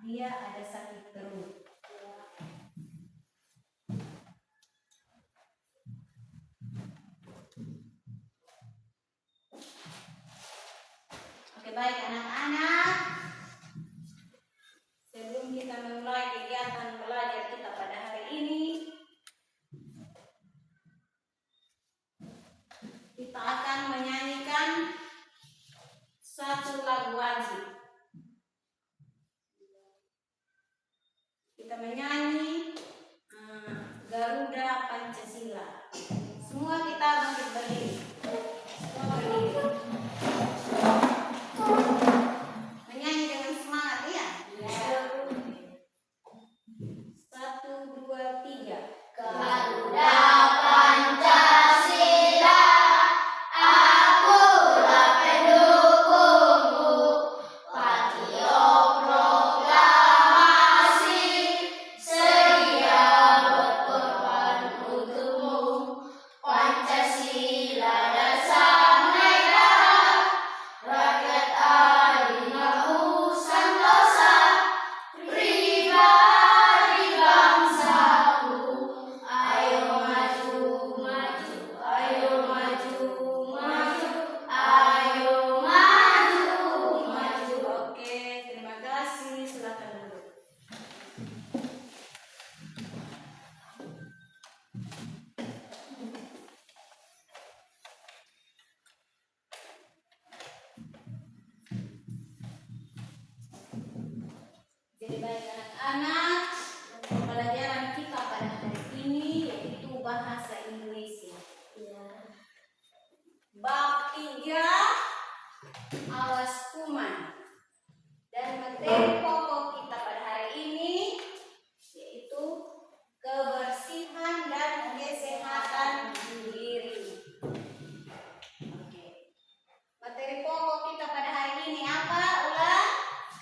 dia ada sakit perut. Oke, baik anak-anak. Sebelum kita memulai kegiatan belajar kita pada hari ini, kita akan menyanyikan satu lagu wajib. Kita menyanyi Garuda Pancasila. Semua kita bangkit berdiri. Semua berdiri. Menyanyi dengan semangat ya. 1, 2, 3. Garuda Pancasila, akulah pendukungmu, Patrio proklamasi, sedia berkorban untukmu. Pancasila dasar negara, rakyat adil mahu santosa, pribadi bangsaku. Ayo maju, maju, ayo maju, maju, ayo maju, maju. Oke, terima kasih. Silakan duduk. Jadi baik anak-anak, pembelajaran kita pada hari ini yaitu bahasa Indonesia. Bab 3, awas kuman. Dan materi pokok kita pada hari ini yaitu kebersihan dan kesehatan diri. Oke. Materi pokok kita pada hari ini apa? Ulang.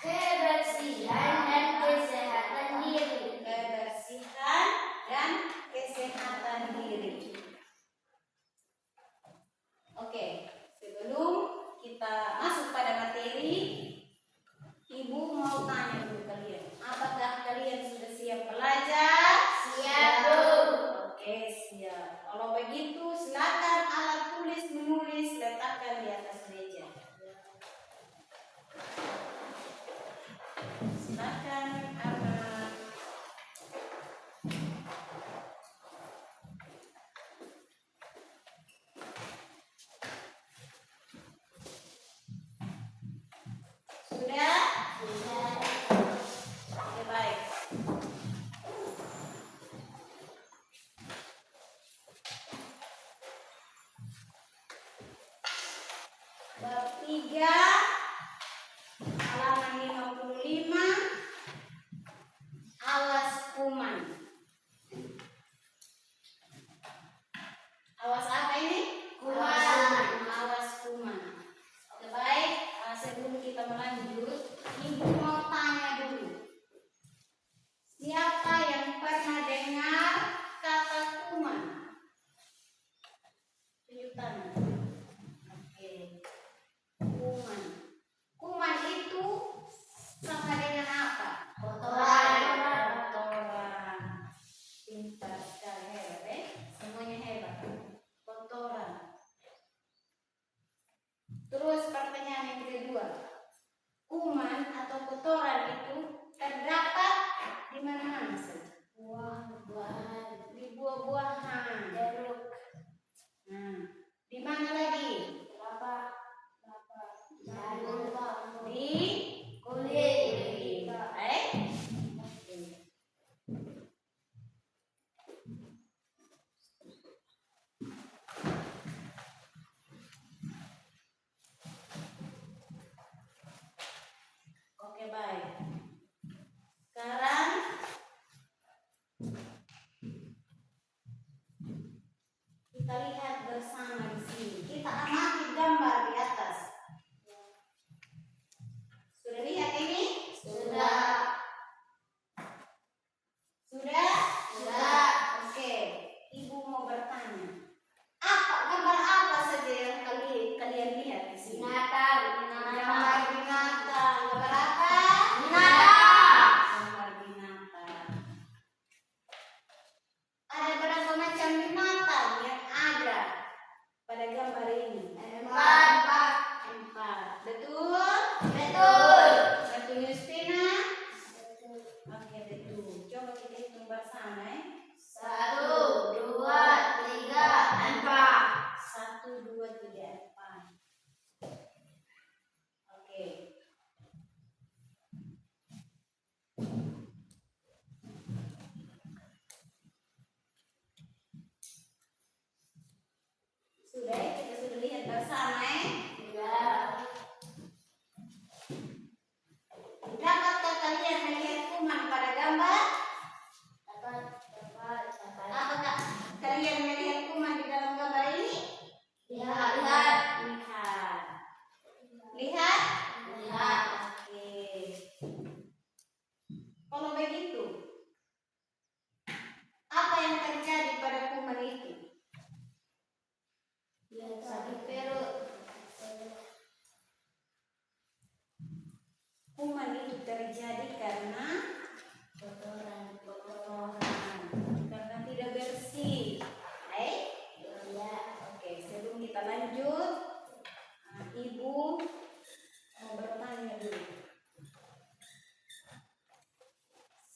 Kebersihan dan kesehatan diri. Kebersihan dan kesehatan diri. Oke, sebelum kita masuk pada materi, Ibu mau tanya dulu kalian. Apakah kalian sudah siap belajar? Siap, Bu. Oke, siap. Kalau begitu, silakan alat tulis menulis letakkan di atas meja. Silakan anak. Sudah? Oke, baik. Bab 3, halaman 55, awas kuman. Awas apa ini? Kuman. Awas kuman. Oke, baik. Sebelum kita melanjut, Ibu mau tanya dulu. Siapa yang pernah dengar kata kuman? Tunjuk tangan. Oke. Kuman. Kuman itu sama dengan apa? Kotoran. Kotoran. Pintar sekali, hebat semuanya hebat. Kotoran. Terus pertanyaan yang kedua, kuman atau kotoran itu terdapat di mana-mana saja? Buah-buahan. Di buah-buahan. Jeruk. Nah, di mana lagi? Kelapa. Jagung. Di Kulit. baik. Oke, baik. Sekarang kita lihat bersama di sini. Kita kuman itu terjadi karena kotoran, karena tidak bersih. ya, Oke, sebelum kita lanjut, Ibu mau bertanya dulu.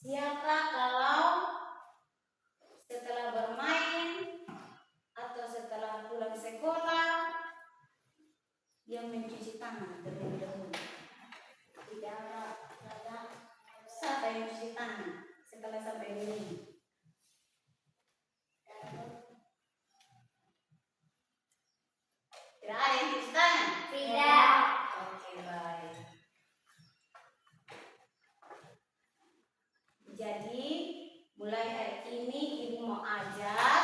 Siapa kalau setelah bermain atau setelah pulang sekolah yang mencuci tangan terlebih dahulu? tidak ada, Siapa yang mencuci tangan setelah sampai di rumah? Tidak ada yang cuci tangan? tidak, Oke, baik. Jadi, mulai hari ini Ibu mau ajar,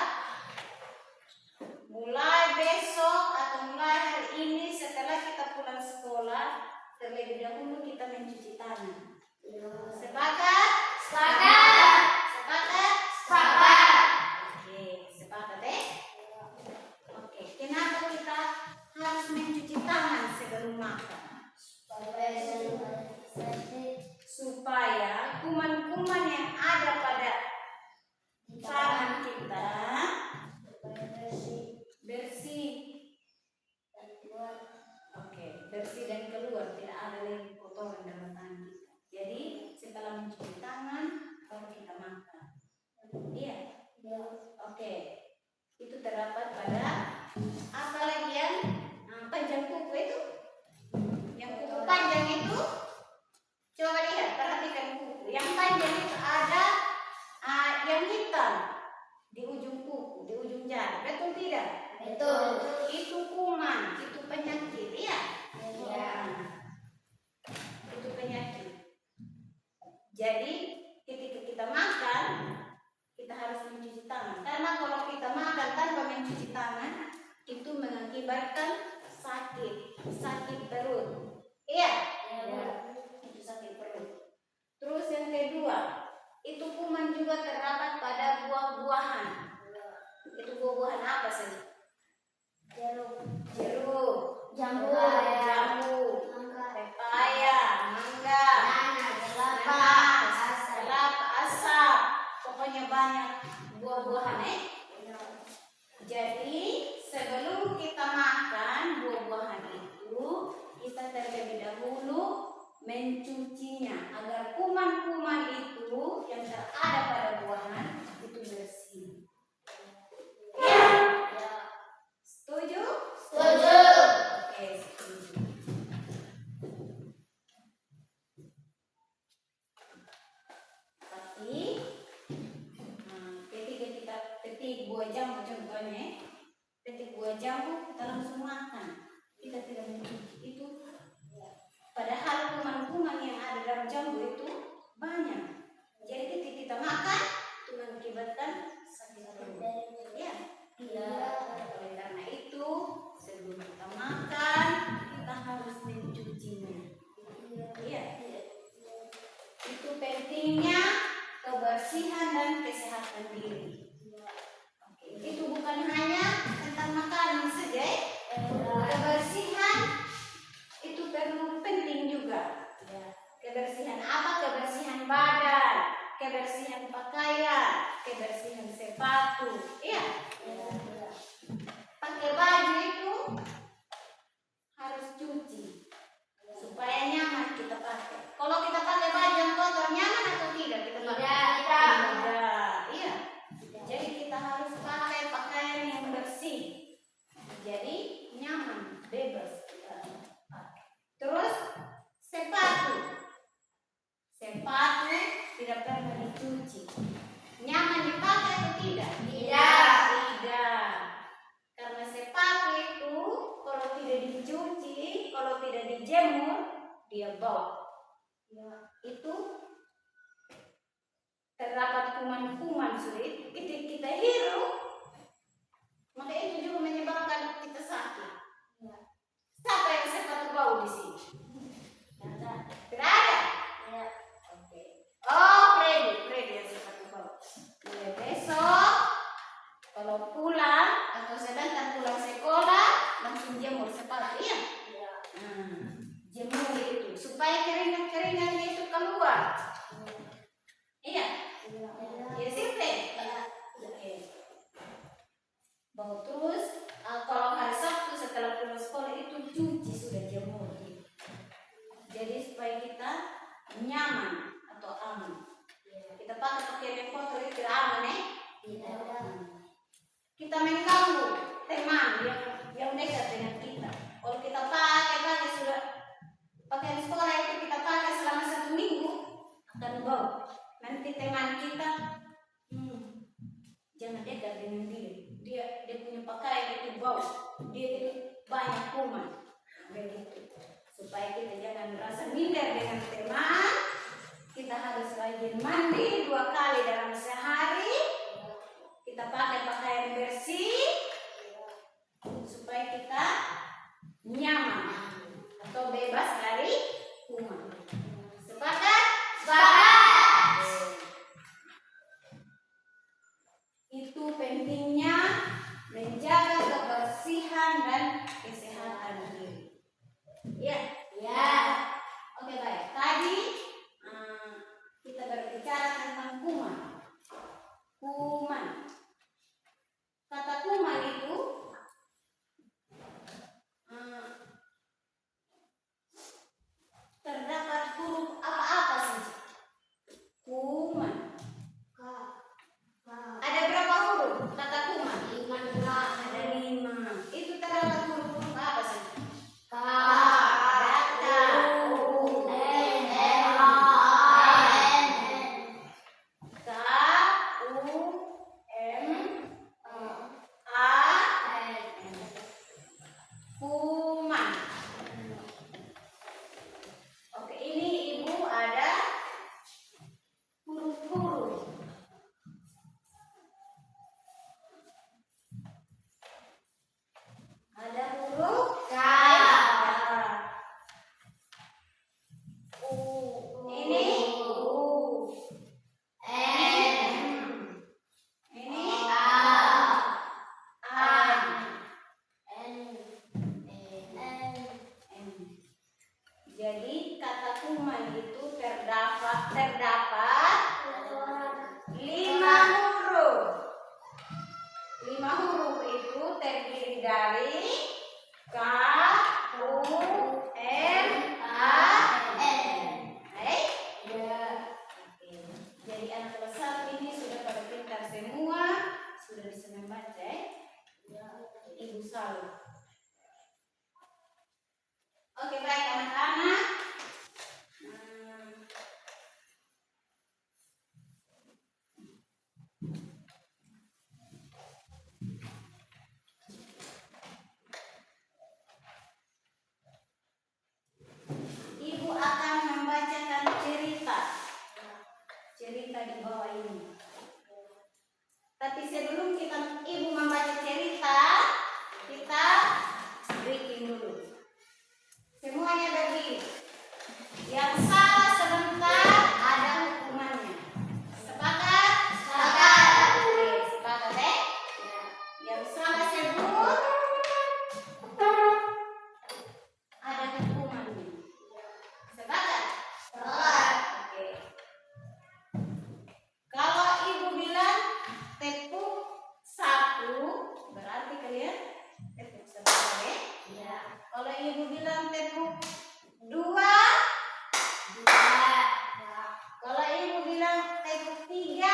mulai besok atau mulai hari ini setelah kita pulang sekolah, terlebih dahulu kita mencuci tangan. Sepakat? sepakat, Sepakat? sepakat, Oke, sepakat Oke, kenapa kita harus mencuci tangan sebelum makan? Supaya kuman-kuman yang ada pada tangan kita bersih. Oke, bersih dan keluar, tidak ada lagi kotoran dalam tangan kita. Jadi setelah mencuci tangan baru kita makan. Iya. Oke, itu terdapat pada apa lagi yang panjang kuku itu? Yang kuku panjang itu, coba lihat, perhatikan kuku. Yang panjang itu ada yang hitam di ujung kuku, di ujung jari. Betul tidak? betul, Itu kuman, itu penyakit, iya? ya, Itu penyakit. Jadi ketika kita makan, kita harus mencuci tangan. Karena kalau kita makan tanpa mencuci tangan, itu mengakibatkan sakit perut. Iya? Itu sakit perut. Terus yang kedua, itu kuman juga terdapat pada buah-buahan. Itu buah-buahan apa saja? Jeruk, jambu, jambu, pepaya, mangga, kelapa, asap, pokoknya banyak buah-buahan Jadi sebelum kita makan buah-buahan itu, kita terlebih dahulu mencucinya agar kuman-kuman itu yang terada pada buahan itu bersih. Setuju? setuju, Oke, setuju. Tapi ketika kita petik buah jambu contohnya, petik buah jambu kita langsung makan. Kita tidak mencuci itu. Padahal kuman-kuman yang ada dalam jambu itu banyak. Jadi ketika kita makan itu mengakibatkan sakit perut. Ya. Oleh karena itu sebelum kita makan kita harus mencucinya. Iya. Itu pentingnya kebersihan dan kesehatan diri. Oke, itu bukan hanya tentang makanan saja. Kebersihan itu penting juga. Kebersihan apa? Kebersihan badan, kebersihan pakaian, kebersihan sepatu. Iya. Pakai baju itu harus cuci supaya nyaman kita pakai. Kalau kita pakai baju yang kotor, nyaman atau tidak kita pakai? Tidak. Iya. Jadi kita harus pakai pakaian yang bersih. Jadi nyaman, bebas kita pakai. Terus sepatu tidak pernah dicuci. Nyaman dipakai atau tidak? Tidak. Karena sepatu itu kalau tidak dicuci, kalau tidak dijemur, dia bau. Itu terdapat kuman-kuman sulit. Ketika kita hirup, maka itu juga menyebabkan kita sakit. Siapa yang sepatu bau di sini? Tidak ada. Oke. Oh, Freddy yang sepatu bau. Mulai besok, kalau pulang atau sedangkan pulang sekolah, langsung jemur sepatu ya. Jemur itu supaya keringat bau. Nanti teman kita jangan dekat dengan dia punya pakaian itu bau, dia itu banyak kuman, begitu. Supaya kita jangan merasa minder dengan teman, kita harus rajin mandi 2 kali dalam sehari, kita pakai pakaian bersih supaya kita nyaman atau bebas dari kuman. Sepakat? Sepakat. Itu pentingnya menjaga kebersihan dan kesehatan diri. Ya, Ya. oke baik. Tadi kita berbicara tentang kuman. Kuman. Kata kuman itu terdapat huruf apa-apa saja. Kuman. Ada berapa huruf kata kuman? 5. Ada 5. Itu terdapat huruf apa saja? K. Data. U. N. K, U, M, A, N. Kuman. Oke, ini ibu ada huruf-huruf. Ada huruf K. U. Ini U. N. Ini A. A. N. M. Jadi kata kuman itu terdapat 5 huruf. 5 huruf itu terdiri dari K, U, M, A, N. Baik? Ya. Oke. Jadi anak kelas 1 ini sudah pada pintar semua, sudah bisa membaca ya? Ibu salut. Oke baik anak-anak. Ibu akan membacakan cerita di bawah ini. Tapi sebelum ibu membaca cerita, kita breaking dulu. Semuanya berdiri. Yang salah sebentar ada hukumannya. Sepakat? Sepakat. Oke, sepakat ya? Yang salah sebut ada hukumannya. Sepakat? Sepakat. Oke. Kalau ibu bilang tepuk 1, berarti kalian tepuk 1 ya? Ya. Kalau ibu bilang tepuk 2, 2. kalau ibu bilang tepuk 3,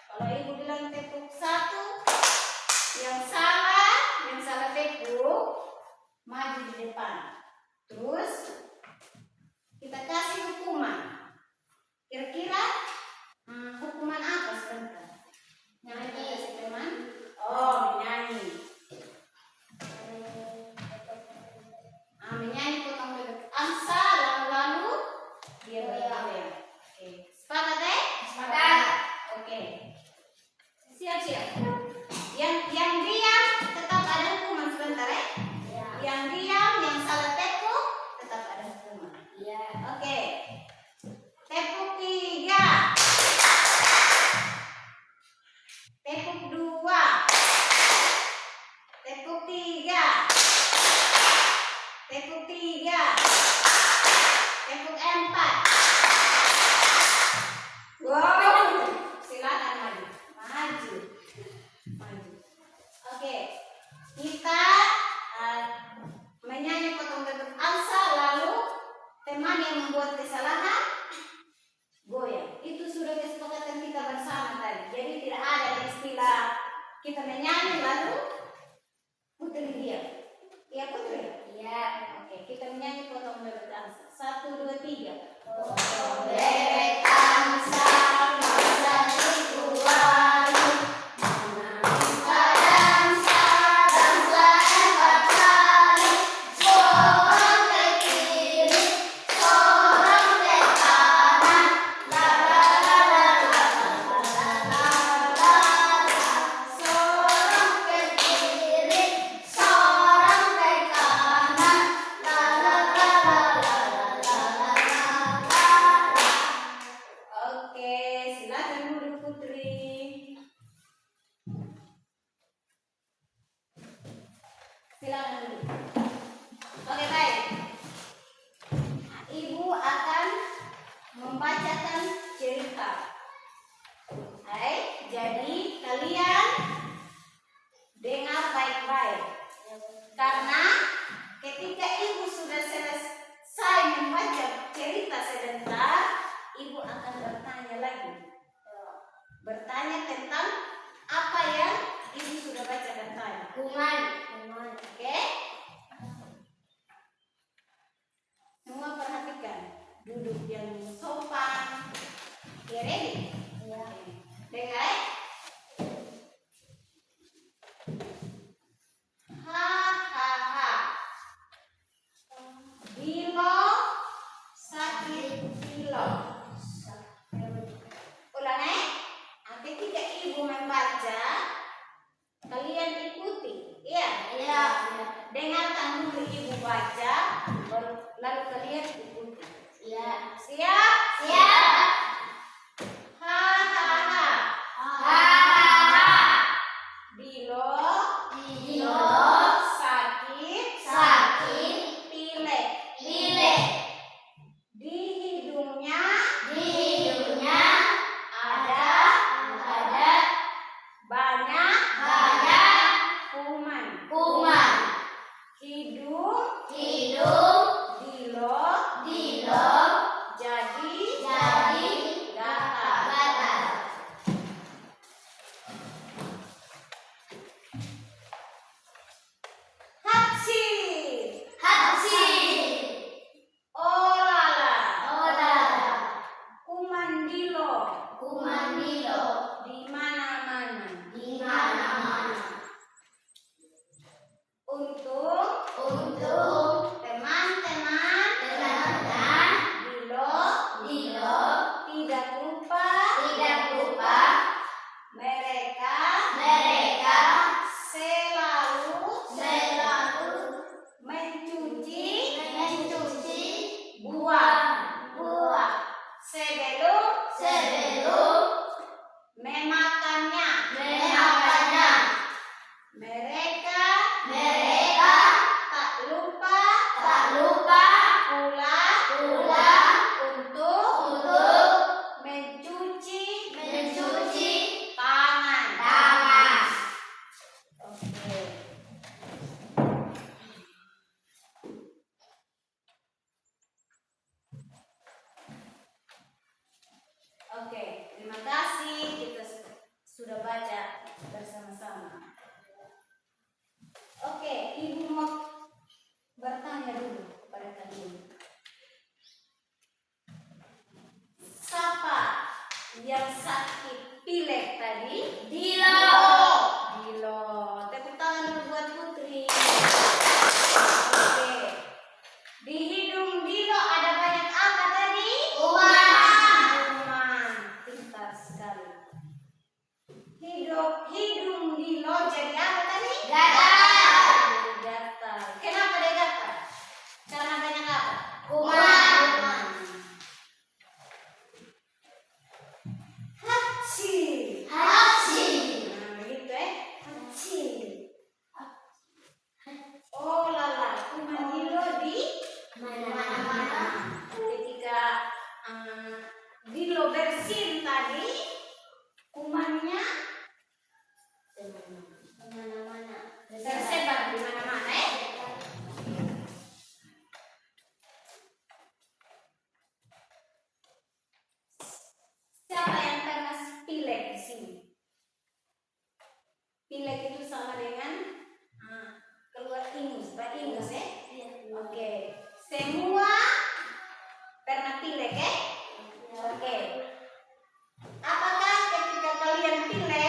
kalau ibu bilang tepuk 1, yang salah tepuk maju di depan. Terus kita kasih hukuman. Kira-kira hukuman apa sebentar? Yang kita kasih teman? Oh, menyanyi. Menyanyi potong bebek angsa lalu dia bergoyang. Oke, sepakat ya? Sepakat. Oke, siap-siap. Yang diam tetap ada hukuman sebentar ya? Ya. Yang diam, yang salah tepuk tetap ada hukuman. Ya. Oke, tepuk 3, tepuk 2, tepuk 3, tepuk 3, tepuk 4. Wow, silakan maju, maju, maju. Oke, kita menyanyi potong bebek angsa lalu teman yang membuat kesalahan goyang. Itu sudah kesepakatan kita bersama tadi. Jadi tidak ada istilah kita menyanyi lalu putri dia. Iya putri. Ya. Oke, kita menyanyi potong bebek angsa. 1, 2, 3. Oke, silakan duduk Putri. Silakan duduk. Oke, baik. Ibu akan membacakan cerita. Baik, jadi kalian dengar baik-baik. Karena ketika ibu sudah selesai membaca cerita sebentar, ibu akan bertanya lagi. Bertanya tentang apa yang ibu sudah bacakan tadi. Kuman. Oke? Semua perhatikan. Duduk yang sopan. Ya, ready? Ya. Dengar ya? Hahaha. Bilo sakit bilo. Ulang ya? Ketika ibu membaca, kalian ikuti. Iya? Iya. Dengarkan dulu ibu baca, lalu kalian ikuti. Iya. Siap? Siap. Hahaha. Hahaha. Bilo Bilo sakit sakit pilek. pilek. Di hidungnya Di hidungnya ada banyak kuman. kuman. Hidung Hidung Dilo jadi gatal. gatal. Hapsi. Hapsi. Oh lala. Ola. Kuman Dilo Kuman Dilo di mana-mana. di mana-mana. Untuk Untuk teman-teman teman-teman Dilo tidak lupa mereka selalu mencuci buah sebelum memakannya. Mereka tak lupa pula untuk mencuci tangan. Oke. Oke, terima kasih kita sudah baca bersama-sama. Oke, ibu mau bertanya dulu kepada kalian. Siapa yang sakit pilek tadi? Dilo. Tepuk tangan dulu buat Putri. Oke. Di hidung Dilo ada banyak apa tadi? Kuman. Pintar sekali. Hidung Dilo jadi apa tadi? Gatal. Kenapa dia gatal? Karena banyak apa? Kuman. Hapsi. Hapsi. Nah, gitu Hapsi. Oh lala, kuman Dilo di Mana-mana. ketika Dilo bersin tadi, kumannya Kemana-mana. tersebar di mana-mana ya. Siapa yang pernah pilek di sini? Pilek itu sama dengan keluar ingus, Pak ingus ya. Oke, semua pernah pilek ya? Oke. Apakah ketika kalian pilek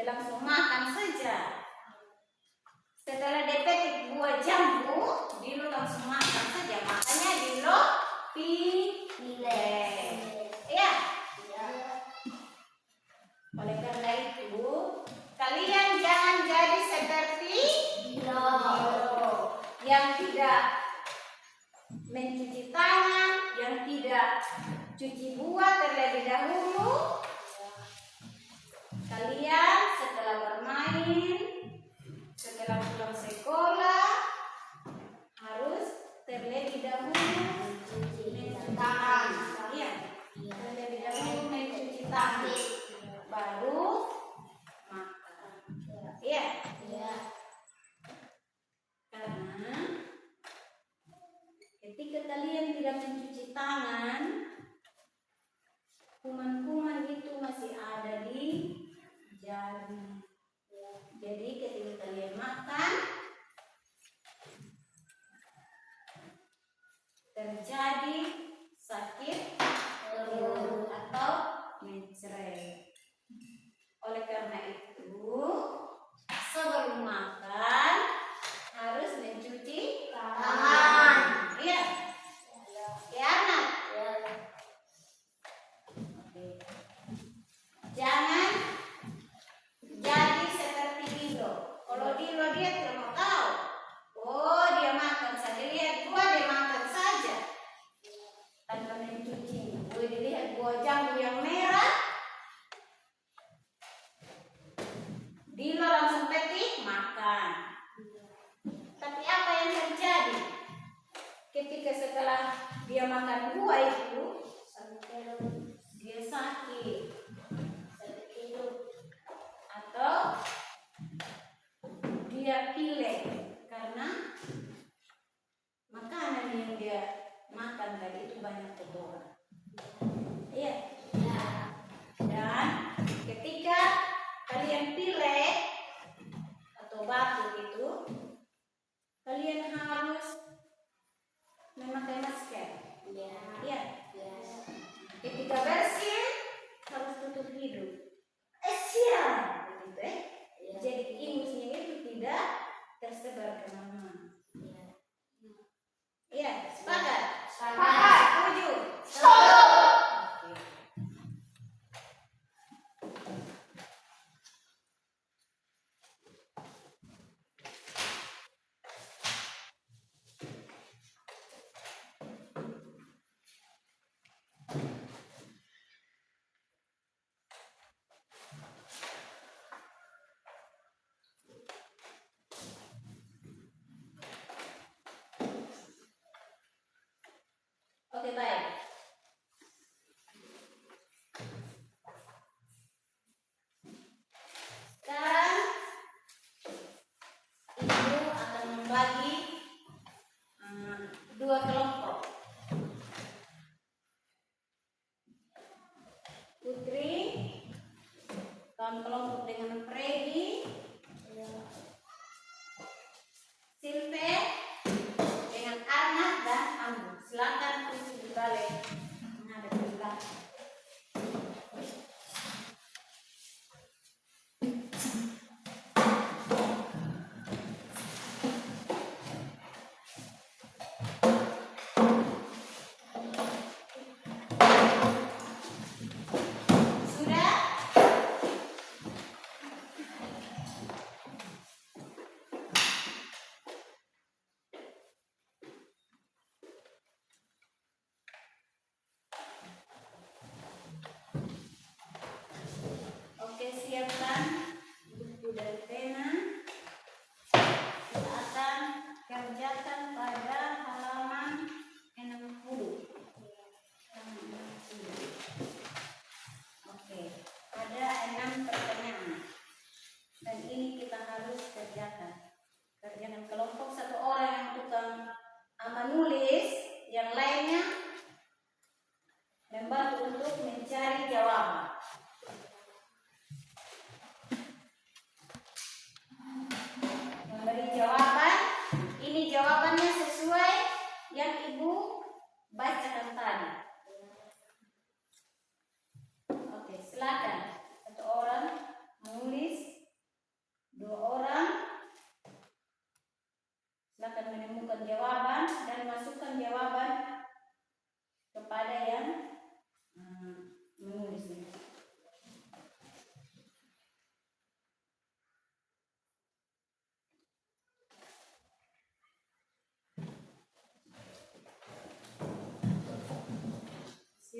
langsung makan saja. Setelah dipetik buah jambu, Dilo langsung makan saja. Makanya Dilo pilih. Ya. Oleh karena itu, kalian jangan jadi seperti Dilo yang tidak mencuci tangan, yang tidak cuci buah terlebih dahulu. Kalian setelah bermain, setelah pulang sekolah, harus terlebih dahulu mencuci tangan. Iya, terlebih dahulu mencuci tangan, baru makan. Iya. Karena ketika kalian tidak mencuci tangan, kuman-kuman itu masih ada di jari. Jadi ketika kalian makan, terjadi sakit perut atau mencret. Oleh karena itu, sebelum makan harus mencuci tangan. Iya. Ya, anak. Jangan jadi seperti Dilo. Kalau Dilo dia tidak mau tahu. Oh, dia makan saja, lihat buah dia makan saja tanpa mencuci. Boleh dilihat buah jambu yang merah, Dilo langsung petik makan. Tapi apa yang terjadi ketika setelah dia makan buah itu? Dia sakit atau dia pilek karena makanan yang dia makan tadi itu banyak kotoran. Iya. Dan ketika kalian pilek atau batuk itu, kalian harus memakai masker. Iya. Ketika bersih harus tutup hidung. Begitu ya. Jadi ingusnya itu tidak tersebar kemana-mana. Iya, sepakat? Sepakat. Setuju? Oke. Oke, baik. Sekarang Ibu akan membagi dua kelompok.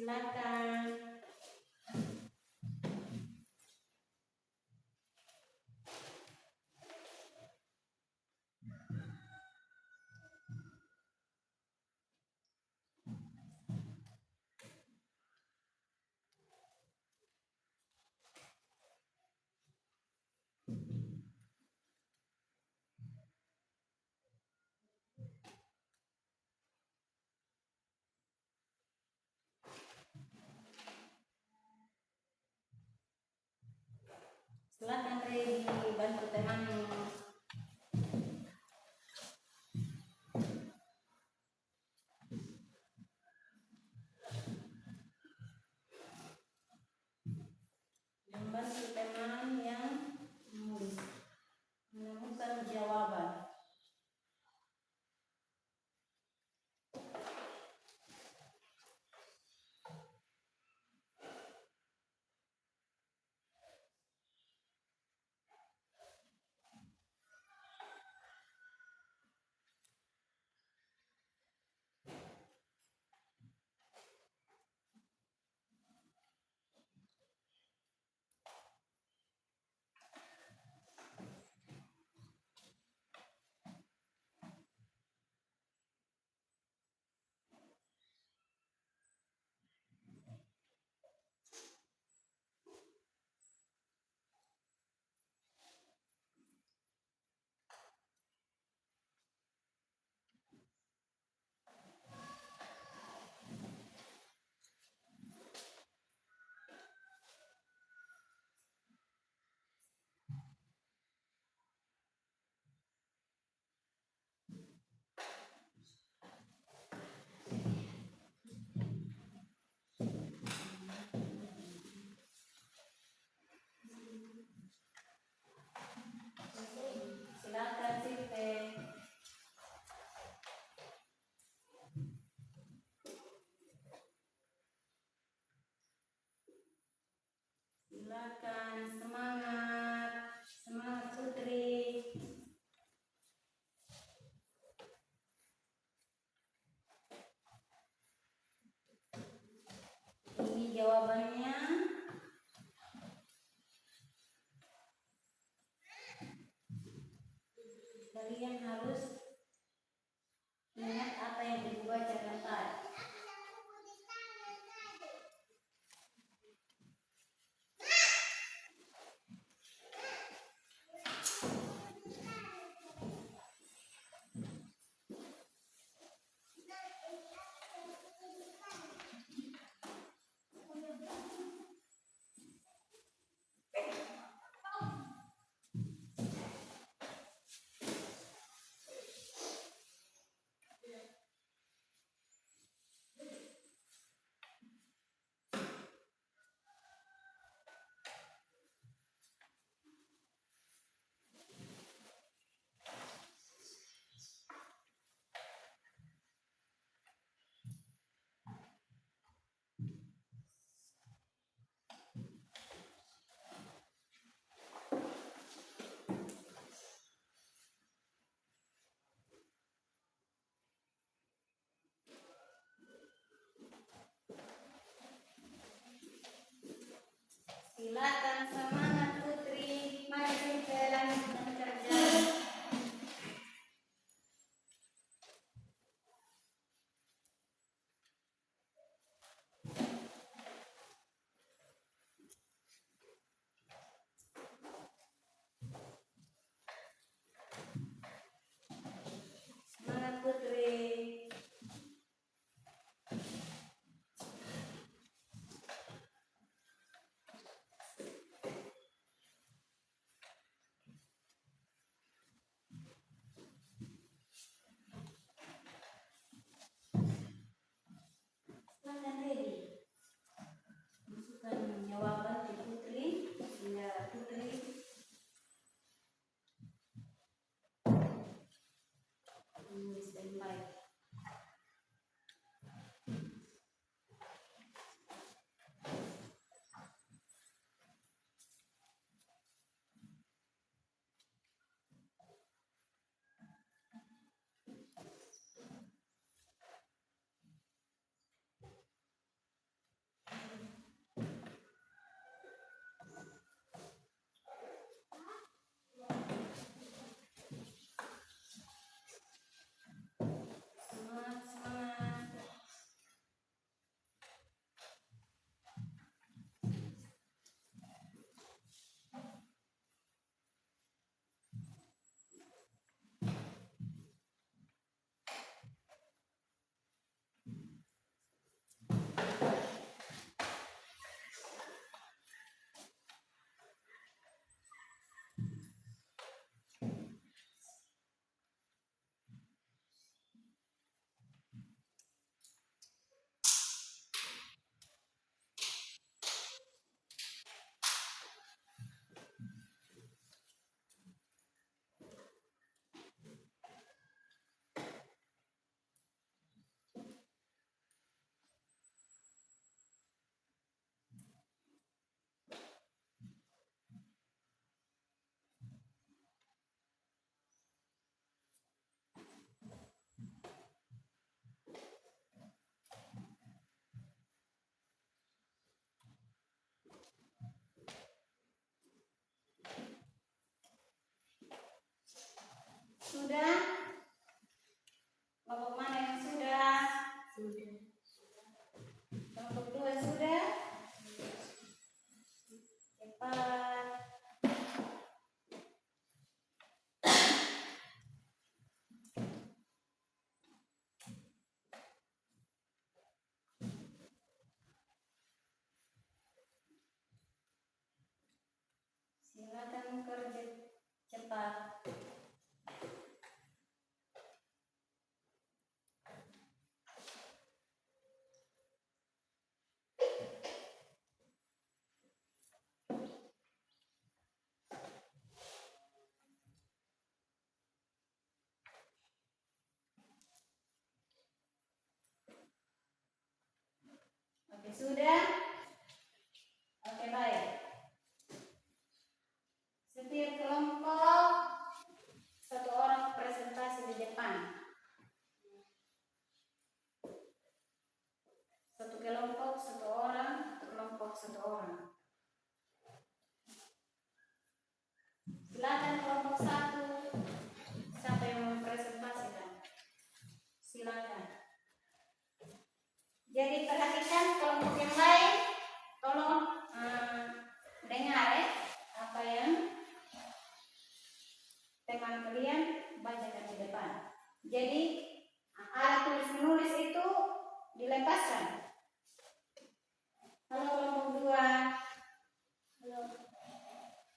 Silakan. Silakan Rey dibantu temanmu. Membantu teman yang menemukan jawaban. Silakan Site. Silakan, semangat, semangat Putri. Ini jawabannya. Kalian harus ingat apa yang ibu bacakan tadi. Silakan, semangat Putri. Mari kita lanjutkan kerja. Semangat Putri. Jadi alat tulis menulis itu dilepaskan. Halo kelompok 2.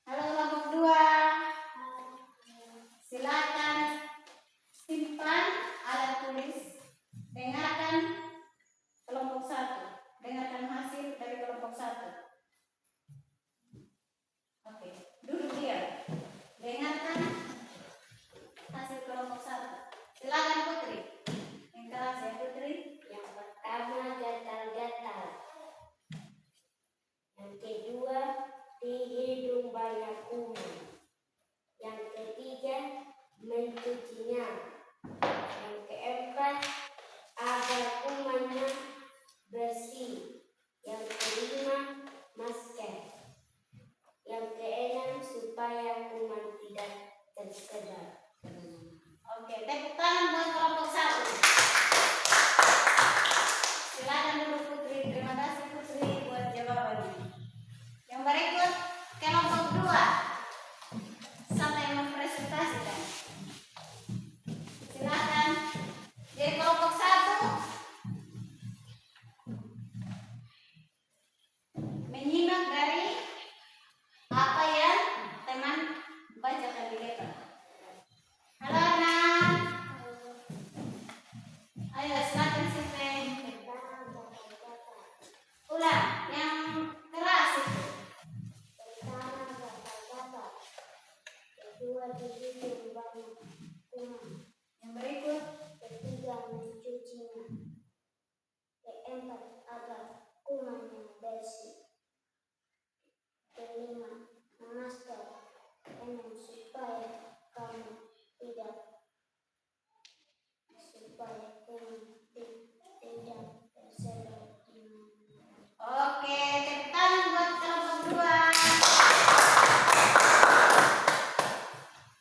Halo kelompok 2. Silakan simpan alat tulis. Dengarkan kelompok 1. Dengarkan hasil dari kelompok 1. Oke, duduk diam. Dengarkan hasil kelompok 1. Silakan Putri. Yang kelas ya Putri. Yang pertama gatal-gatal. Yang kedua di hidung banyak kuman. Yang ketiga mencucinya. Yang keempat agar kumannya bersih. Yang kelima masker. Yang keenam supaya kuman tidak tersebar. Oke, tepuk tangan buat kelompok 1. Silakan dulu Putri. Terima kasih Putri buat jawabannya. Yang berikut kelompok 2. Siapa yang mempresentasikan? Silakan. Jadi kelompok 1 menyimak dari apa yang teman bacakan di depan. Halo anak. Ayo silakan simpen. Ulang yang keras itu. Pertama gatal-gatal. Kedua di hidung banyak kuman. Yang berikut Ketiga mencucinya. Keempat agar kumannya bersih. Kelima memasker. Keenam supaya kuman tidak tersebar di mana. oke, tepuk tangan buat kelompok 2.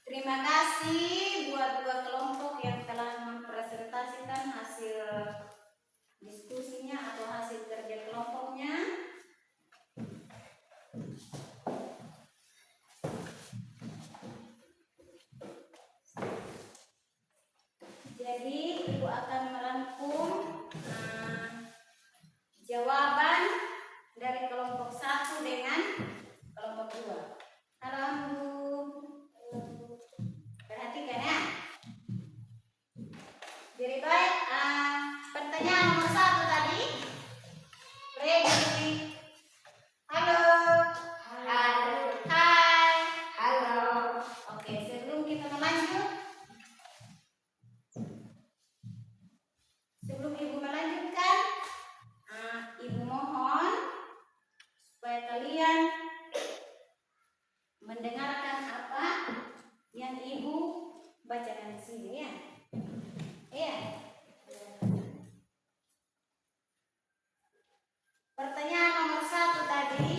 Terima kasih buat 2 kelompok yang telah mempresentasikan hasil diskusinya atau hasil kerja kelompoknya. Jadi Ibu akan merangkum jawaban dari kelompok 1 dengan kelompok 2. Halo Bu. Perhatikan ya. Jadi baik, pertanyaan nomor 1 tadi. Ready. Halo. Halo. Hai. Halo. Oke, sebelum kita melanjut, sebelum Ibu melanjutkan, Ibu mohon supaya kalian mendengarkan apa yang Ibu bacakan di sini ya. Iya. Pertanyaan nomor 1 tadi,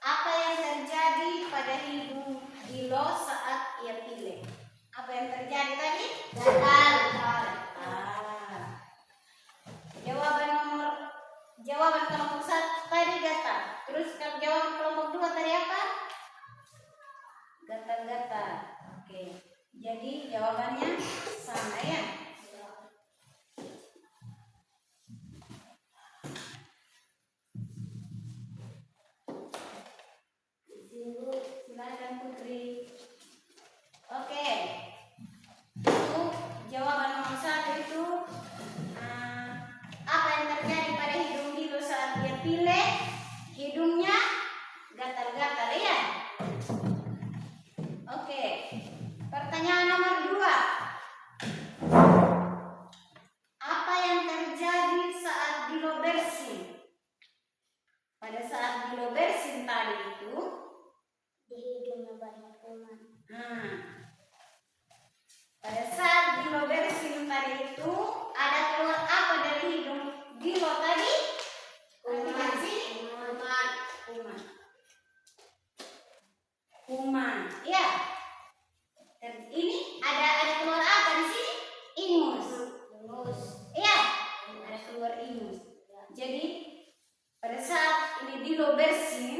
apa yang terjadi pada hidung Dilo saat ia pilek? Apa yang terjadi tadi? Gatal. Jawaban kelompok 1 tadi gatal. Terus jawaban kelompok 2 tadi apa? Gatal-gatal. Oke. Jadi jawabannya sama ya. Silakan Putri. Oke. Itu jawaban nomor 1 itu apa yang terjadi pada hidung Dilo saat dia pilek? Hidungnya gatal-gatal ya. Oke. Pertanyaan nomor 2. Apa yang terjadi saat Dilo bersin? Pada saat Dilo bersin tadi itu Di hidungnya banyak kuman. pada saat Dilo bersin tadi itu ada keluar apa dari hidung Dilo tadi? Perhatikan sini. Kuman. Ya. Dan ini ada keluar apa di sini? Ingus. Iya. Ada keluar ingus. Jadi pada saat ini Dilo bersin,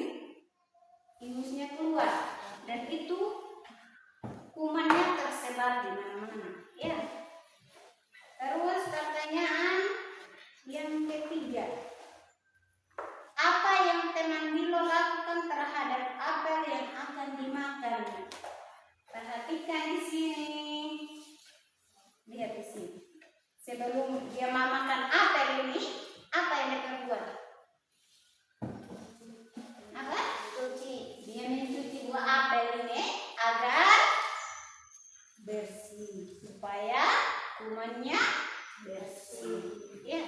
ingusnya keluar dan itu kumannya tersebar tersebar di mana-mana. Ya. Terus pertanyaan yang ketiga. Apa yang teman Dilo lakukan terhadap apel yang akan dimakan? Perhatikan di sini. Lihat di sini. Sebelum dia memakan apel ini, apa yang dia perbuat? Apa? Cuci. Dia mencuci buah apel ini agar bersih, supaya kumannya bersih. Ya.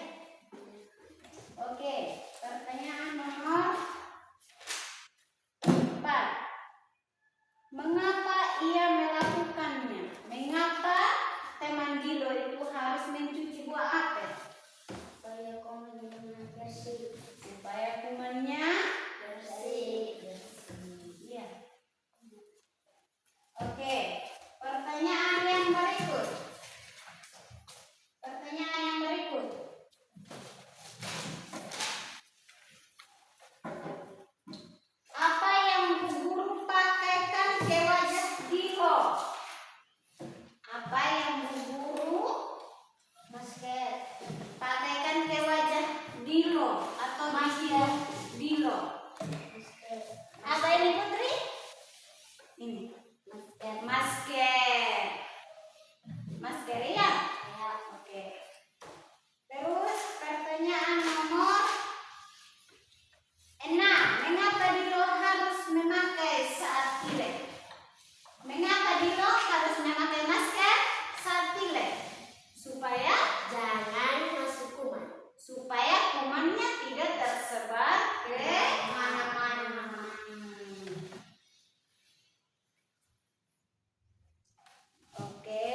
Oke, pertanyaan nomor 4. Mengapa ia melakukannya? Mengapa teman Dilo itu harus mencuci buah apel? Supaya kumannya bersih. Supaya kumannya Bersih. Iya. Oke, pertanyaan yang berikut. Pertanyaan yang berikut. Apa yang Bu Guru pakaikan ke wajah Dilo? Apa yang Bu Guru Masker. pakaikan ke wajah Dilo atau Masker. Dilo? Masker. Apa ini Putri? Ini Masker. masker. Masker ya? Ya. Oke. Terus pertanyaan nomor 6. Mengapa Dilo harus memakai saat pilek? Mengapa Dilo harus memakai masker saat pilek? Supaya Jangan masuk kuman. kumannya tidak tersebar ke Mana-mana. Oke.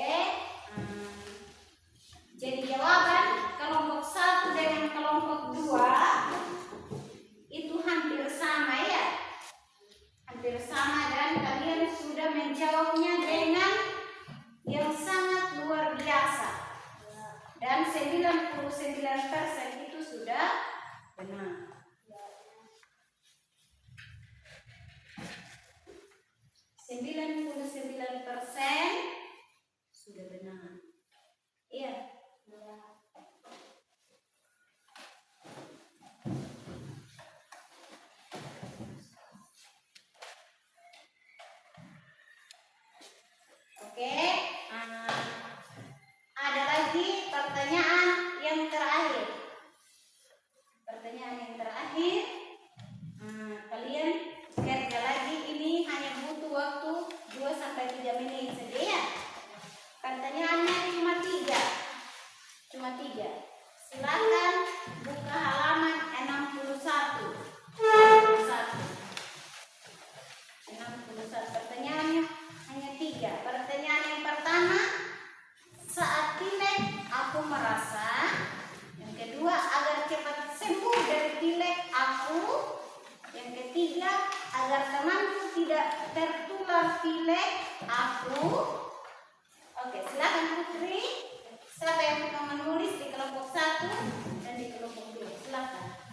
Jadi jawaban kelompok 1 dengan kelompok 2 itu hampir sama ya. Hampir sama dan kalian sudah menjawabnya dengan yang sangat luar biasa. Dan 99% itu sudah benar. 99% sudah benar. Iya. Oke. Ada lagi pertanyaan yang terakhir. Pertanyaan yang terakhir. Kalian kerja lagi, ini hanya butuh waktu 2-3 menit saja ya. Pertanyaannya cuma 3. Silakan buka halaman 61. 61. Pertanyaannya hanya 3. Pertanyaan yang pertama, saat pilek aku merasa. Yang kedua, agar cepat sembuh dari pilek aku. Yang ketiga, agar temanku tidak tertular pilek aku. Oke, silakan Putri. Siapa yang akan menulis di kelompok 1 dan di kelompok 2? Silakan.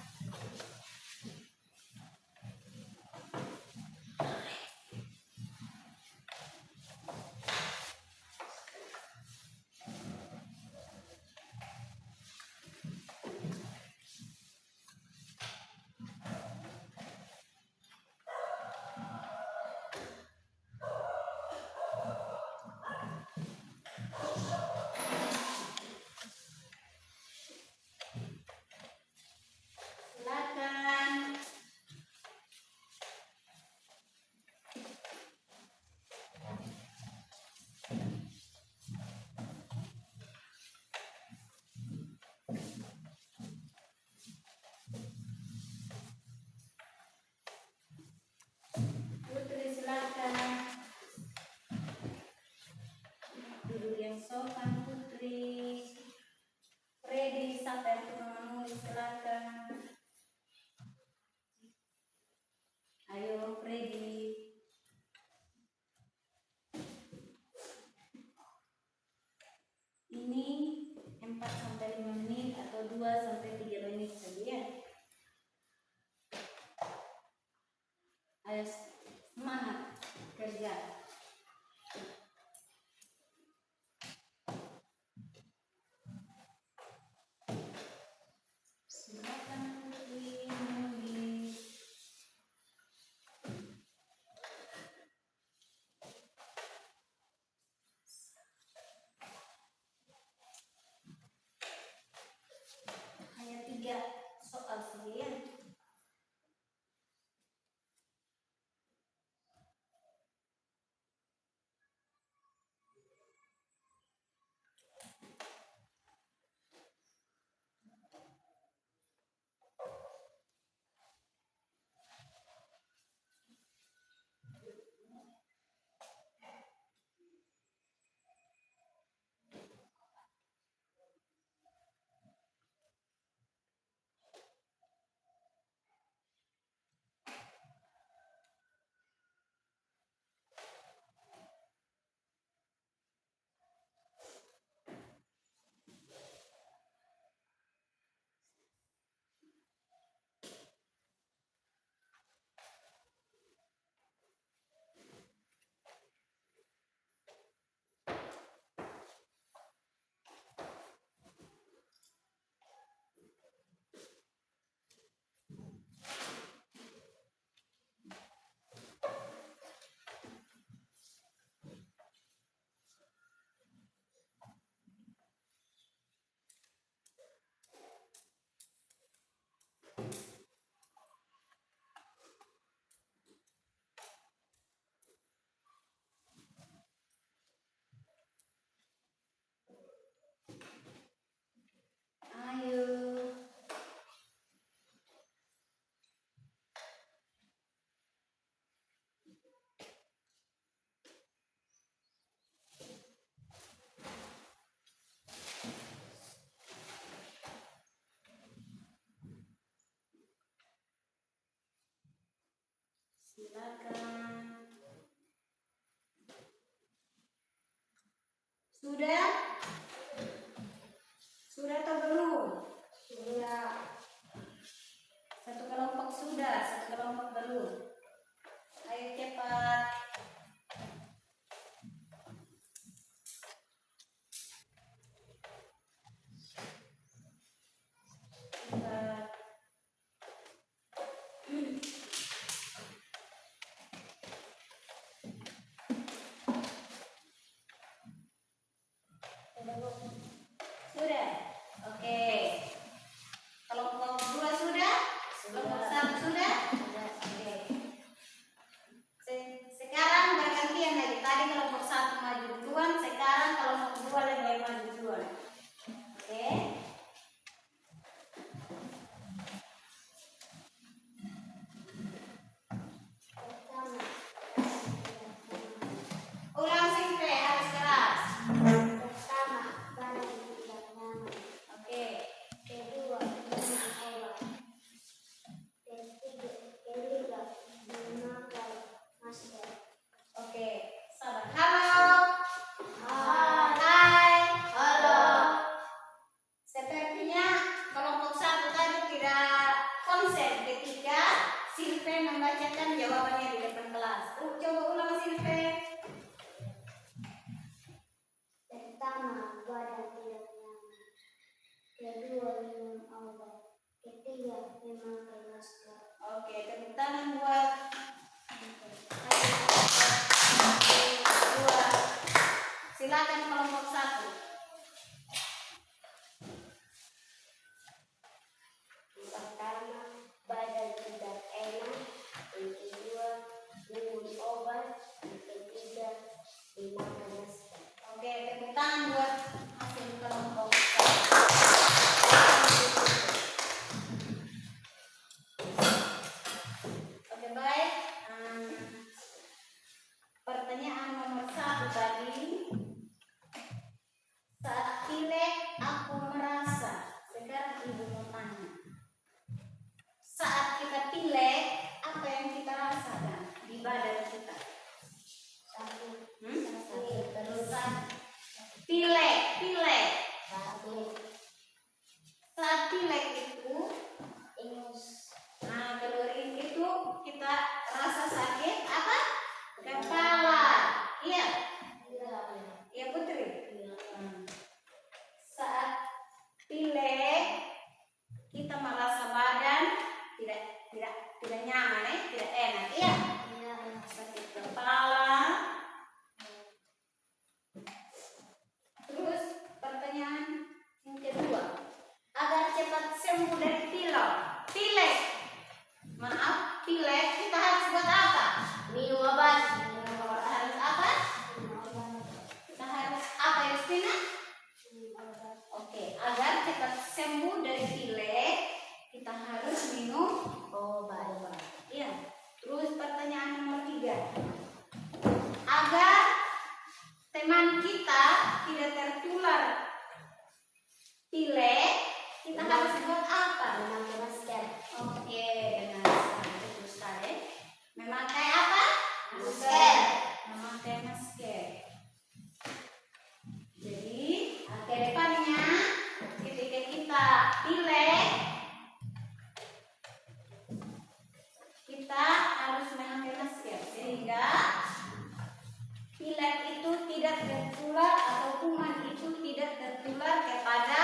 tertular atau kuman itu tidak tertular kepada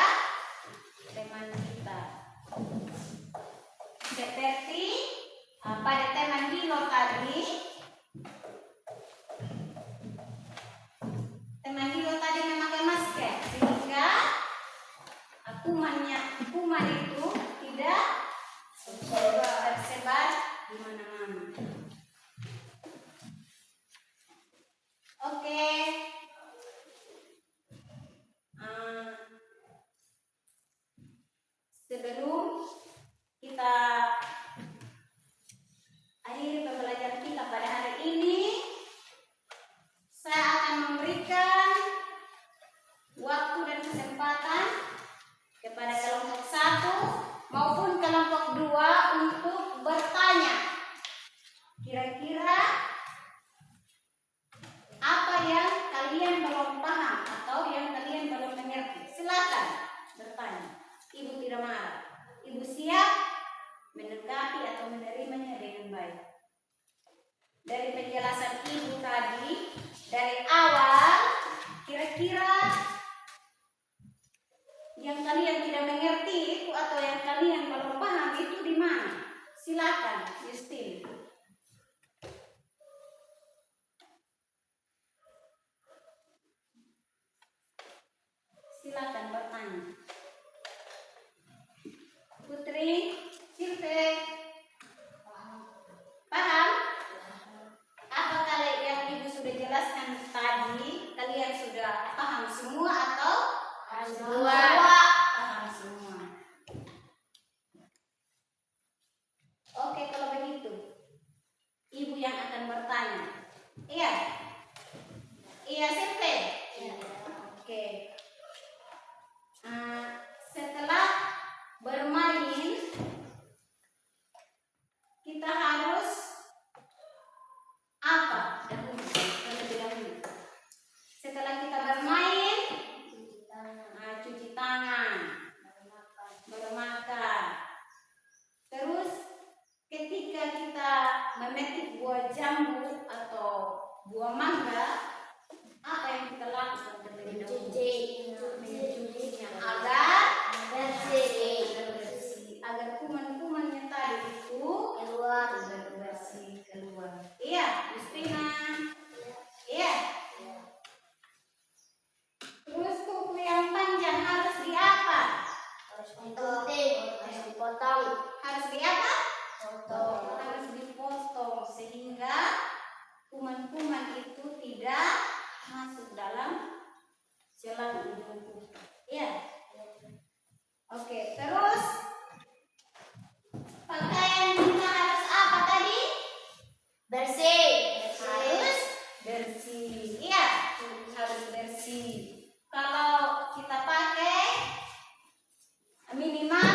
teman kita. Seperti pada teman Dilo tadi, memakai masker sehingga kuman itu tidak tersebar di mana-mana. Oke. Sebelum kita akhiri pembelajaran kita pada hari ini, saya akan memberikan waktu dan kesempatan kepada kelompok 1 maupun kelompok 2 untuk bertanya. Kira-kira apa yang kalian belum paham atau yang kalian belum mengerti? Silakan bertanya. Ibu tidak marah. Ibu siap menanggapi atau menerimanya dengan baik. Dari penjelasan ibu tadi, dari awal, kira-kira yang kalian tidak mengerti itu atau yang kalian belum paham itu di mana? Silakan, Justin. Silakan bertanya. Putri, Silve, paham? Apakah yang ibu sudah jelaskan tadi kalian sudah paham semua atau Semua. paham semua? Oke, kalau begitu ibu yang akan bertanya. Iya? Iya, Silve? Oke. Setelah bermain, kita harus apa terlebih dahulu? Setelah kita bermain, cuci tangan, bermakan. Terus ketika kita memetik buah jambu atau buah mangga, apa yang kita lakukan terlebih dahulu? Mencucinya agar bersih, agar kuman-kumannya tadi itu keluar. Iya, Justina. Iya. Terus kuku yang panjang harus di apa? Harus dipotong. Harus di apa? Harus dipotong sehingga kuman-kuman itu tidak masuk dalam celah hidung kita. Iya. Oke, terus pakaian kita harus apa tadi? Bersih. Harus bersih. Iya, harus bersih. Kalau kita pakai minimal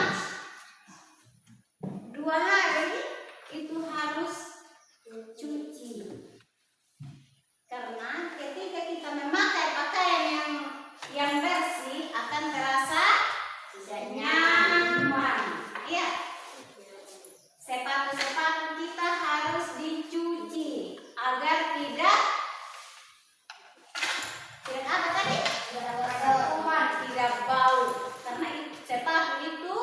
2 hari itu harus cuci. Karena ketika kita memakai pakaian yang bersih akan terasa nyaman. Iya. Sepatu-sepatu kita harus dicuci agar tidak apa tadi? Tidak bau. Karena sepatu itu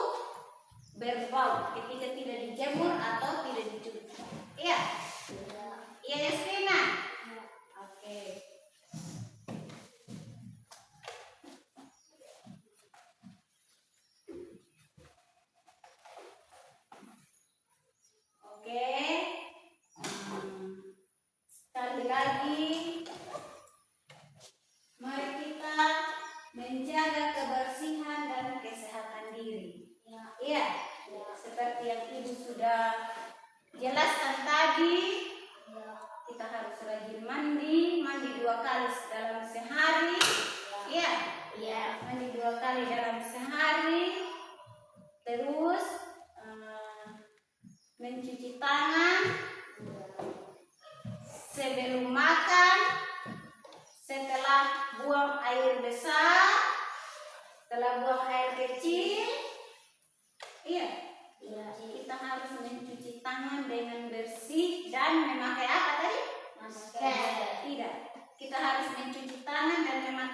berbau ketika tidak dijemur atau tidak dicuci. Iya. Iya, Yasmina. Oke. Sekali lagi, mari kita menjaga kebersihan dan kesehatan diri. Iya, seperti yang ibu sudah jelaskan tadi, kita harus rajin mandi 2 kali dalam sehari. Iya, mandi 2 kali dalam sehari. Terus mencuci tangan sebelum makan, setelah buang air besar, setelah buang air kecil. Iya, kita harus mencuci tangan dengan bersih dan memakai apa tadi? Masker. Tidak, kita harus mencuci tangan dan memakai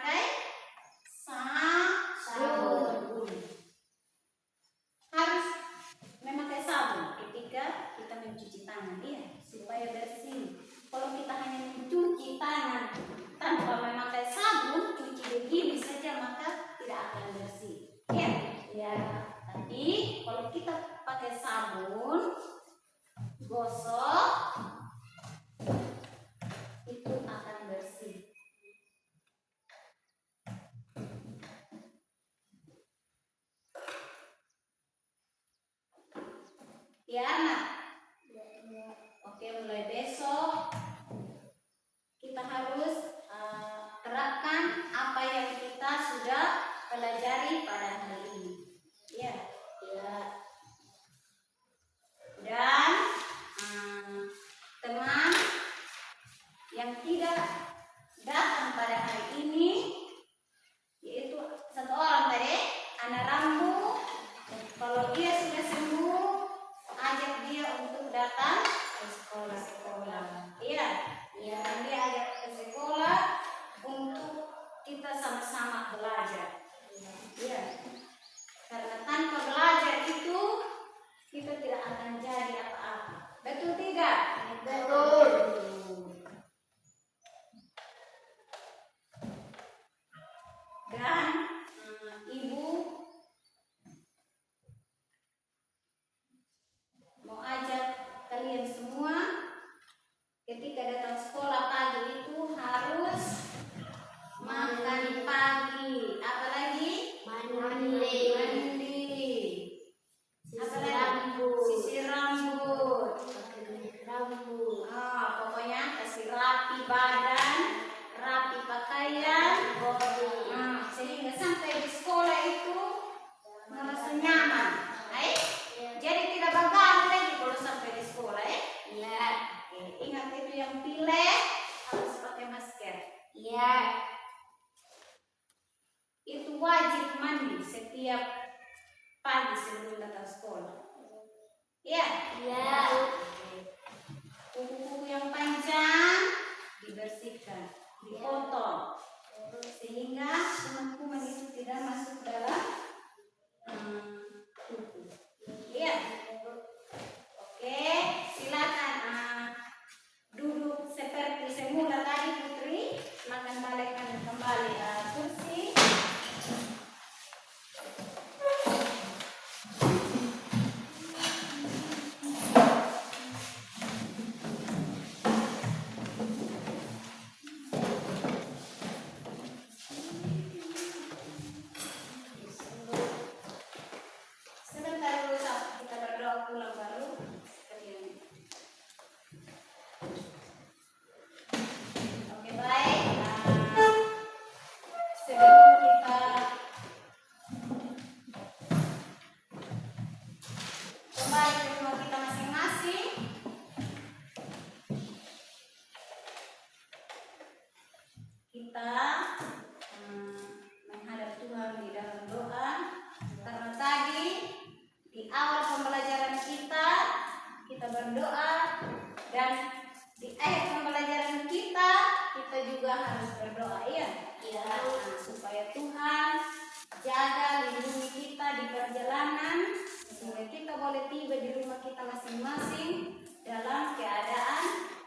mulai besok kita harus terapkan apa yang kita sudah pelajari pada hari ini. Ya. Dan teman yang tidak datang pada hari ini, yaitu satu orang tadi, anak Rambu, kalau dia sudah sembuh, ajak dia untuk datang ke sekolah. Iya, dia ajak ke sekolah untuk kita sama-sama belajar. Iya, karena tanpa belajar itu kita tidak akan jadi apa-apa. Betul tidak? Betul. Dan ibu mau ajak kalian semua ketika datang sekolah pagi itu harus makan pagi. Apalagi Mandi. Apalagi sisir rambut. Pokoknya kasih rapi badan, rapi pakaian, sehingga sampai di sekolah itu merasa nyaman. Jadi tidak bangga lagi kalau sampai di sekolah. Ingat itu yang pilek harus pakai masker. Itu wajib mandi setiap pagi sebelum datang sekolah. Iya. Kuku-kuku yang panjang dibersihkan, dipotong, sehingga kuman-kuman itu tidak masuk dalam kuku. Iya. Oke, silakan duduk seperti semula tadi Putri. Silakan balikkan kembali kursi. Sebentar dulu kita berdoa pulang baru kalian. Oke, baik. Sebelum kita kembali ke rumah kita masing-masing, kita menghadap Tuhan di dalam doa. Karena tadi di awal pembelajaran kita berdoa, dan di akhir pembelajaran kita juga harus berdoa, ya. Supaya Tuhan jaga, lindungi kita di perjalanan, sehingga kita boleh tiba di rumah kita masing-masing dalam keadaan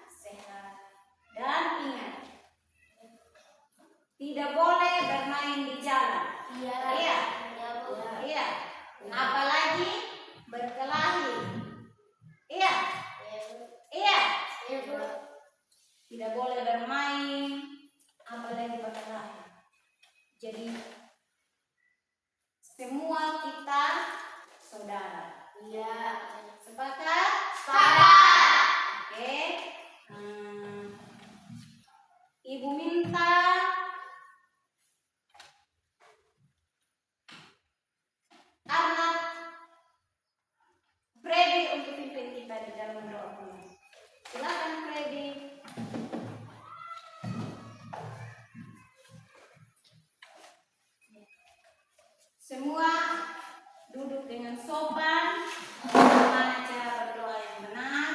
sehat. Dan ingat, tidak boleh bermain di jalan. Iya. Apalagi berkelahi. Iya. Tidak boleh bermain, apalagi berkelahi. Jadi semua kita saudara. Sepakat? Oke. Ibu minta Arnab Freddy untuk pimpin kita di dalam doa. Silakan Freddy. Semua duduk dengan sopan. Bagaimana cara berdoa yang benar?